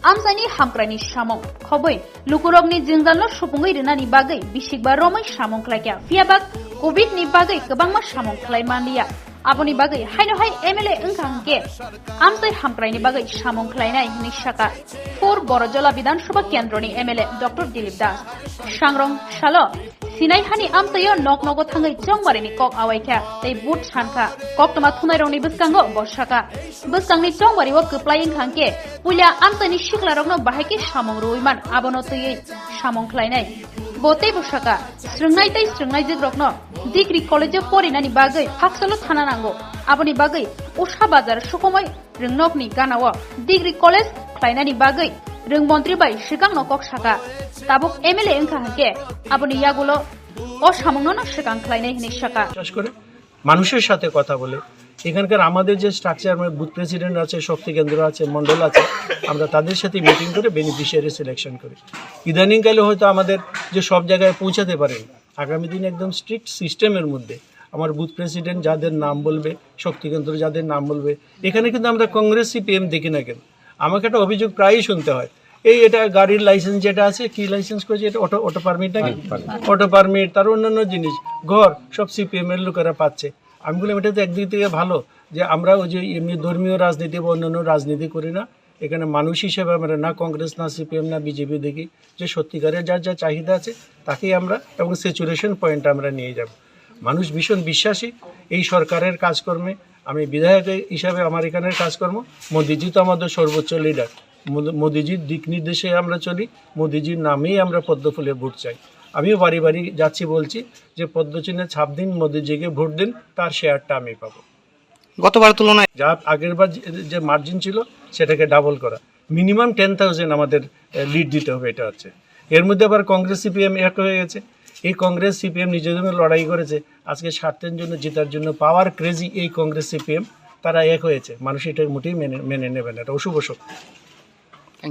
Amsani Hamkwrai Shamong, Khoboi, Lukurokni Jingalno Shupungui Rinani Bagwi, Bishigba Romai Shamong Klaika, Fiabak, Kubit ni Bagwi, Kabangma Shamong Khlaimani. Aboni Bagwi, Hainohai MLA Unkangge, Amsai Hamkwrai ni Bagwi Shamong Khlainai Nishaka, 4 Borojola Bidan Shubha Kendroni MLA Dr. Dilip Das, Shangrong Shalo. Sinai hani amsayo Nogo thangai chongbarini kok Awaikha tei but sanka kok toma thunai rongni buskango borsaka buskangni chongbari o kuplaing khangke pulia amsani shiklarokno bahaki samong ruiman abono tei samong khlainai bote borsaka strungnai tei strungnai jigrokno degree college porinani bagui haksalo thana nango aboni bagui usha bazar sukomai ringnokni ganao degree college khlainani bagui Rungmantri bai Shikang Nokok Shaka Tabuk MLA Unkangge Aboni Yagulo O Shamongno Shikang Khlainai Nishaka মানুষের সাথে কথা বলে এখানকার আমাদের যে structure booth president আছে শক্তি কেন্দ্র আছে মন্ডল আছে আমরা তাদের সাথে মিটিং করে বেনিফিশিয়ারি সিলেকশন করি ইদানিংকালে হয়তো আমাদের যে সব জায়গায় পৌঁছাতে পারেন আগামী দিনে একদম স্ট্রিক্ট সিস্টেমের মধ্যে আমার বুথ প্রেসিডেন্ট যাদের নাম বলবে শক্তি কেন্দ্র যাদের নাম বলবে এখানে কিন্তু আমরা কংগ্রেস সিপিএম দেখি না কেন আমাকে একটা অভিযোগ প্রায়ই শুনতে হয় এই এটা গাড়ির লাইসেন্স যেটা আছে কি লাইসেন্স করেছে এটা অটো পারমিট নাকি অটো পারমিট তার অন্যান্য জিনিস ঘর সব সিপিএম এর লোকেরা পাচ্ছে আমি বললাম এটা তো একদিক থেকে ভালো যে আমরা ওই যে এমনি ধর্মীয় রাজনীতি বা অন্যান্য রাজনীতি করি না এখানে মানুষ হিসেবে আমরা না কংগ্রেস না সিপিএম না বিজেপি দেখি যে সত্যিকারের যার যা চাহিদা আছে তাকেই আমরা এবং স্যাচুরেশন পয়েন্ট আমরা নিয়ে যাব মানুষ ভীষণ বিশ্বাসী এই সরকারের কাজকর্মে আমি বিধায়ক হিসাবে আমার এখানের কাজকর্ম মোদিজি তো আমাদের সর্বোচ্চ লিডার মোদিজির দিক নির্দেশে আমরা চলি মোদিজির নামেই আমরা পদ্মফুলের ভোট চাই আমিও বাড়ি বাড়ি যাচ্ছি বলছি যে পদ্মচিহ্নে ছাপ দিন মোদিজিকে ভোট দিন তার শেয়ারটা আমি পাবো গতবার তুলনায় যা আগেরবার যে মার্জিন ছিল সেটাকে ডাবল করা মিনিমাম 10,000 আমাদের লিড দিতে হবে এটা হচ্ছে এর মধ্যে আবার কংগ্রেস সিপিএম এক হয়ে গেছে এই কংগ্রেস সিপিএম নিজেদের জন্য লড়াই করেছে আজকে স্বার্থের জন্য জেতার জন্য পাওয়ার ক্রেজি এই কংগ্রেস সিপিএম তারা এক হয়েছে মানুষ এটা মোটেই মেনে নেবে না এটা অশুভ শক্তি